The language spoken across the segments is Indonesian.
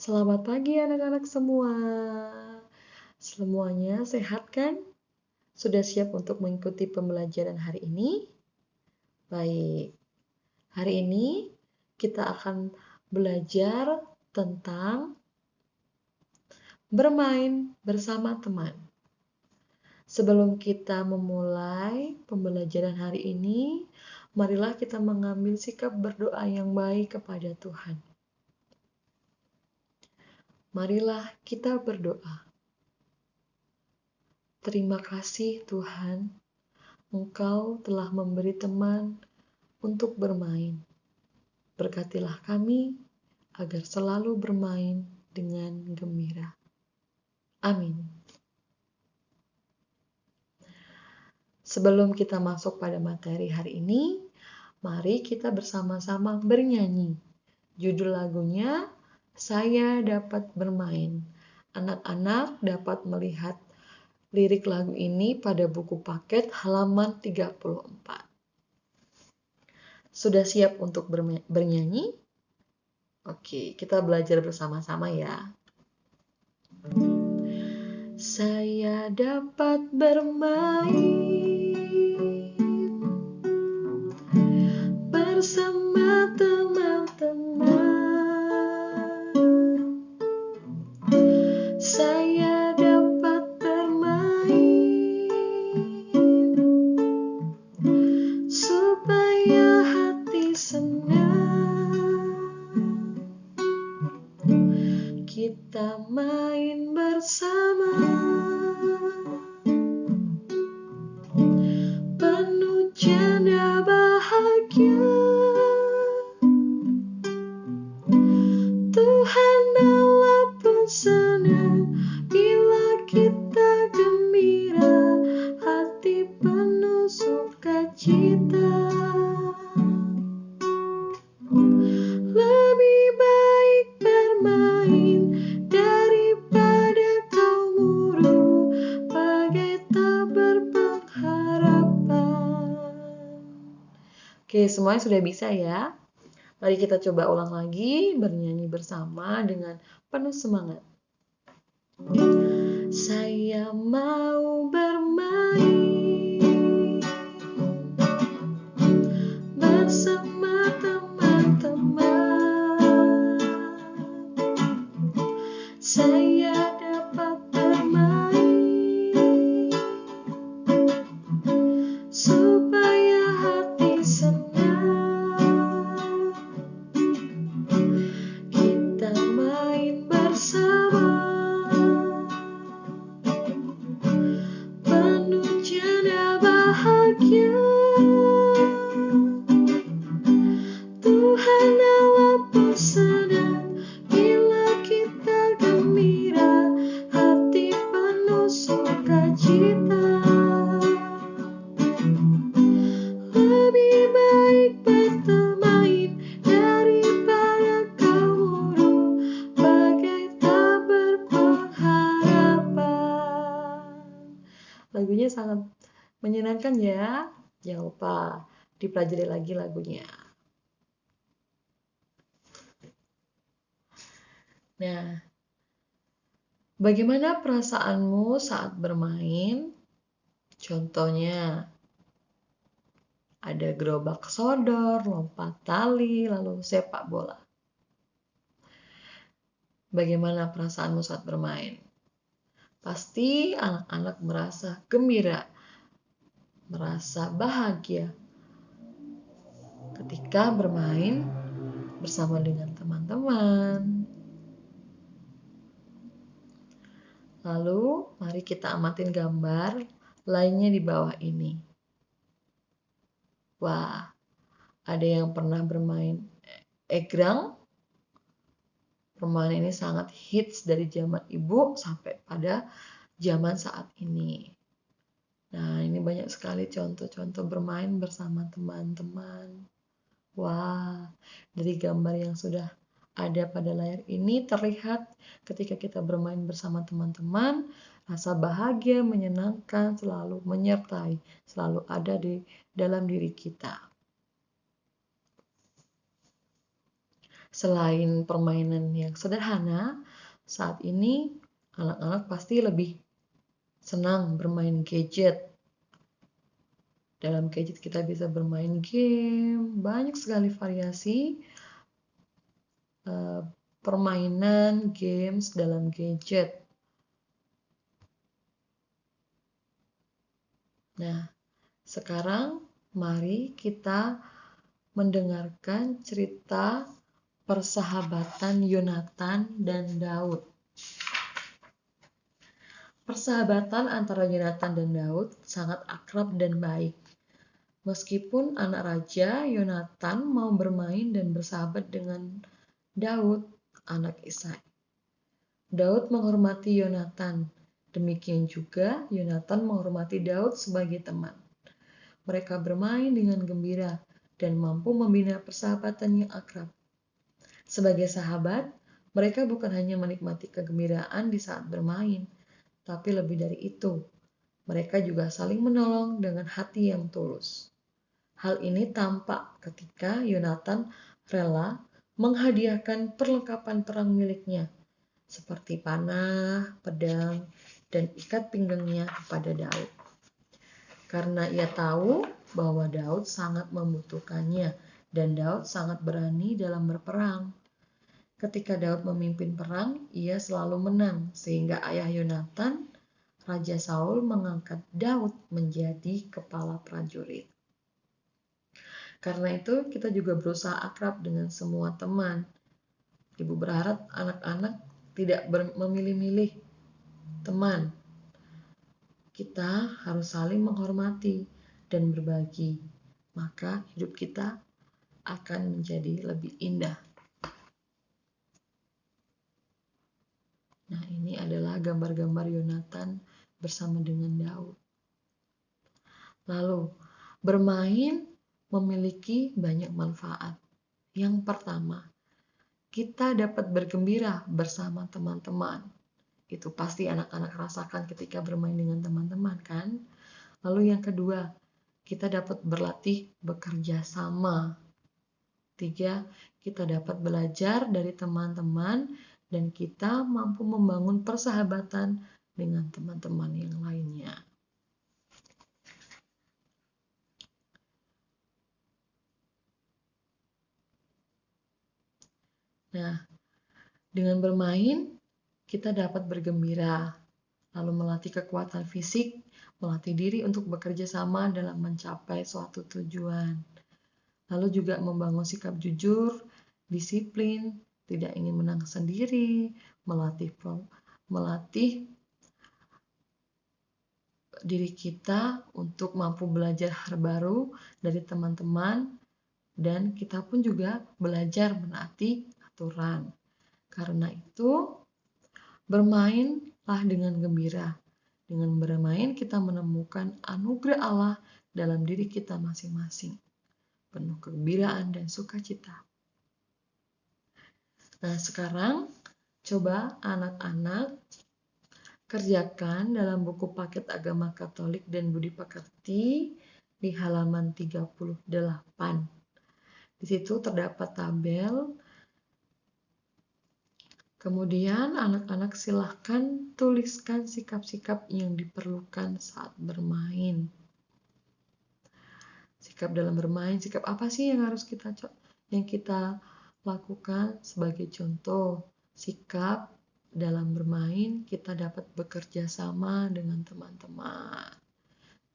Selamat pagi anak-anak semua. Semuanya sehat kan? Sudah siap untuk mengikuti pembelajaran hari ini? Baik. Hari ini kita akan belajar tentang bermain bersama teman. Sebelum kita memulai pembelajaran hari ini, marilah kita mengambil sikap berdoa yang baik kepada Tuhan. Marilah kita berdoa. Terima kasih Tuhan, Engkau telah memberi teman untuk bermain. Berkatilah kami agar selalu bermain dengan gembira. Amin. Sebelum kita masuk pada materi hari ini, mari kita bersama-sama bernyanyi. Judul lagunya, Saya Dapat Bermain. Anak-anak dapat melihat lirik lagu ini pada buku paket halaman 34. Sudah siap untuk bernyanyi? Oke, kita belajar bersama-sama ya. Saya dapat bermain bersama teman-teman. Saya dapat bermain supaya hati senang. Kita main bersama, penuh canda bahagia. Tuhan Allah pun senang bila kita gembira, hati penuh sukacita. Lebih baik bermain daripada kau murung, bagai tak berpengharapan. Oke, semuanya sudah bisa ya? Mari kita coba ulang lagi, bernyanyi bersama dengan penuh semangat. Saya mau bermain bersama teman-teman. Saya dapat bermain supaya hati senang. Kita main bersama, penuh canda bahagia. Tuhan Allah pun senang bila kita gembira, hati penuh sukacita. Lebih baik bermain daripada kau murung, bagai tak berpengharapan. Lagunya sangat menyenangkan ya. Jangan lupa dipelajari lagi lagunya. Nah, bagaimana perasaanmu saat bermain? Contohnya, ada gerobak sodor, lompat tali, lalu sepak bola. Bagaimana perasaanmu saat bermain? Pasti anak-anak merasa gembira, merasa bahagia ketika bermain bersama dengan teman-teman. Lalu, mari kita amatin gambar lainnya di bawah ini. Wah, ada yang pernah bermain egrang. Permainan ini sangat hits dari zaman ibu sampai pada zaman saat ini. Nah, ini banyak sekali contoh-contoh bermain bersama teman-teman. Wah, dari gambar yang sudah ada pada layar ini terlihat ketika kita bermain bersama teman-teman, rasa bahagia, menyenangkan, selalu menyertai, selalu ada di dalam diri kita. Selain permainan yang sederhana, saat ini anak-anak pasti lebih senang bermain gadget. Dalam gadget kita bisa bermain game, banyak sekali variasi permainan games dalam gadget. Nah, sekarang mari kita mendengarkan cerita persahabatan Yonatan dan Daud. Persahabatan antara Yonatan dan Daud sangat akrab dan baik. Meskipun anak raja, Yonatan mau bermain dan bersahabat dengan Daud, anak Isai. Daud menghormati Yonatan. Demikian juga Yonatan menghormati Daud sebagai teman. Mereka bermain dengan gembira dan mampu membina persahabatan yang akrab. Sebagai sahabat, mereka bukan hanya menikmati kegembiraan di saat bermain, tapi lebih dari itu, mereka juga saling menolong dengan hati yang tulus. Hal ini tampak ketika Yonatan rela menghadiahkan perlengkapan perang miliknya, seperti panah, pedang, dan ikat pinggangnya kepada Daud. Karena ia tahu bahwa Daud sangat membutuhkannya dan Daud sangat berani dalam berperang. Ketika Daud memimpin perang, ia selalu menang, sehingga ayah Yonatan, Raja Saul, mengangkat Daud menjadi kepala prajurit. Karena itu, kita juga berusaha akrab dengan semua teman. Ibu berharap anak-anak tidak memilih-milih teman. Kita harus saling menghormati dan berbagi, maka hidup kita akan menjadi lebih indah. Nah, ini adalah gambar-gambar Yonatan bersama dengan Daud. Lalu, bermain memiliki banyak manfaat. Yang pertama, kita dapat bergembira bersama teman-teman. Itu pasti anak-anak rasakan ketika bermain dengan teman-teman, kan? Lalu yang kedua, kita dapat berlatih bekerja sama. 3, kita dapat belajar dari teman-teman dan kita mampu membangun persahabatan dengan teman-teman yang lainnya. Nah, dengan bermain, kita dapat bergembira, lalu melatih kekuatan fisik, melatih diri untuk bekerja sama dalam mencapai suatu tujuan. Lalu juga membangun sikap jujur, disiplin, tidak ingin menang sendiri, melatih diri kita untuk mampu belajar hal baru dari teman-teman, dan kita pun juga belajar menaati aturan. Karena itu, bermainlah dengan gembira. Dengan bermain kita menemukan anugerah Allah dalam diri kita masing-masing, penuh kegembiraan dan sukacita. Nah, sekarang coba anak-anak kerjakan dalam buku paket agama Katolik dan Budi Pekerti di halaman 38. Di situ terdapat tabel. Kemudian anak-anak silahkan tuliskan sikap-sikap yang diperlukan saat bermain. Sikap dalam bermain, sikap apa sih yang harus kita lakukan? Sebagai contoh, sikap dalam bermain kita dapat bekerja sama dengan teman-teman.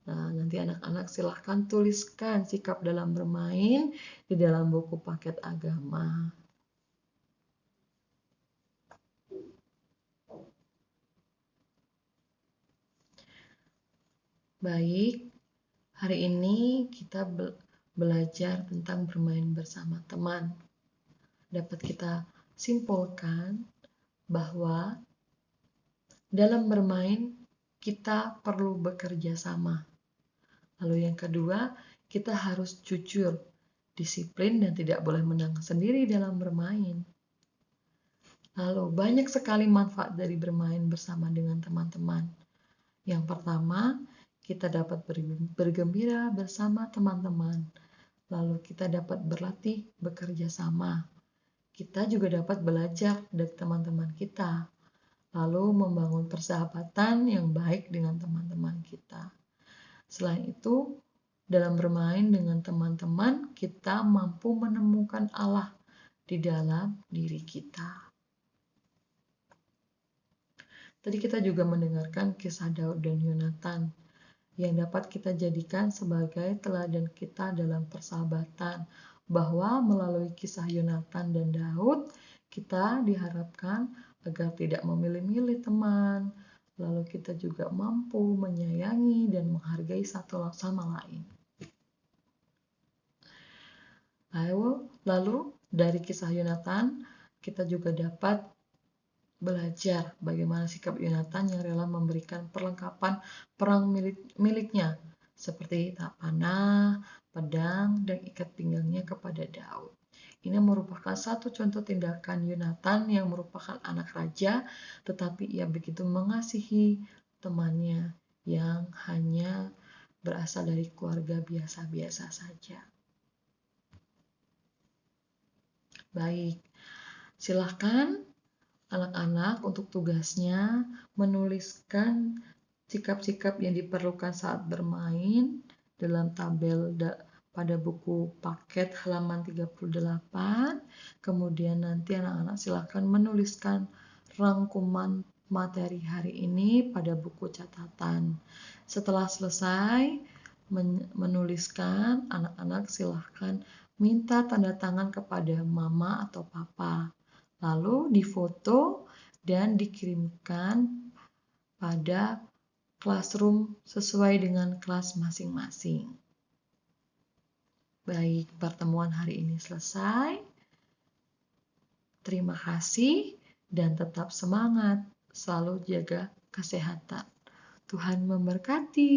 Nah, nanti anak-anak silahkan tuliskan sikap dalam bermain di dalam buku paket agama. Baik, hari ini kita belajar tentang bermain bersama teman. Dapat kita simpulkan bahwa dalam bermain kita perlu bekerja sama. Lalu yang kedua, kita harus jujur, disiplin, dan tidak boleh menang sendiri dalam bermain. Lalu banyak sekali manfaat dari bermain bersama dengan teman-teman. Yang pertama, kita dapat bergembira bersama teman-teman. Lalu kita dapat berlatih bekerja sama. kita juga dapat belajar dari teman-teman kita, lalu membangun persahabatan yang baik dengan teman-teman kita. Selain itu, dalam bermain dengan teman-teman, kita mampu menemukan Allah di dalam diri kita. Tadi kita juga mendengarkan kisah Daud dan Yonatan yang dapat kita jadikan sebagai teladan kita dalam persahabatan, bahwa melalui kisah Yonatan dan Daud, kita diharapkan agar tidak memilih-milih teman, lalu kita juga mampu menyayangi dan menghargai satu sama lain. Lalu dari kisah Yonatan, kita juga dapat belajar bagaimana sikap Yonatan yang rela memberikan perlengkapan perang miliknya, seperti panah, pedang, dan ikat pinggangnya kepada Daud. Ini merupakan satu contoh tindakan Yonatan yang merupakan anak raja, tetapi ia begitu mengasihi temannya yang hanya berasal dari keluarga biasa-biasa saja. Baik, silahkan anak-anak untuk tugasnya menuliskan sikap-sikap yang diperlukan saat bermain dalam tabel pada buku paket halaman 38. Kemudian nanti anak-anak silahkan menuliskan rangkuman materi hari ini pada buku catatan. Setelah selesai menuliskan, anak-anak silahkan minta tanda tangan kepada mama atau papa. Lalu difoto dan dikirimkan pada classroom sesuai dengan kelas masing-masing. Baik, pertemuan hari ini selesai. Terima kasih dan tetap semangat. Selalu jaga kesehatan. Tuhan memberkati.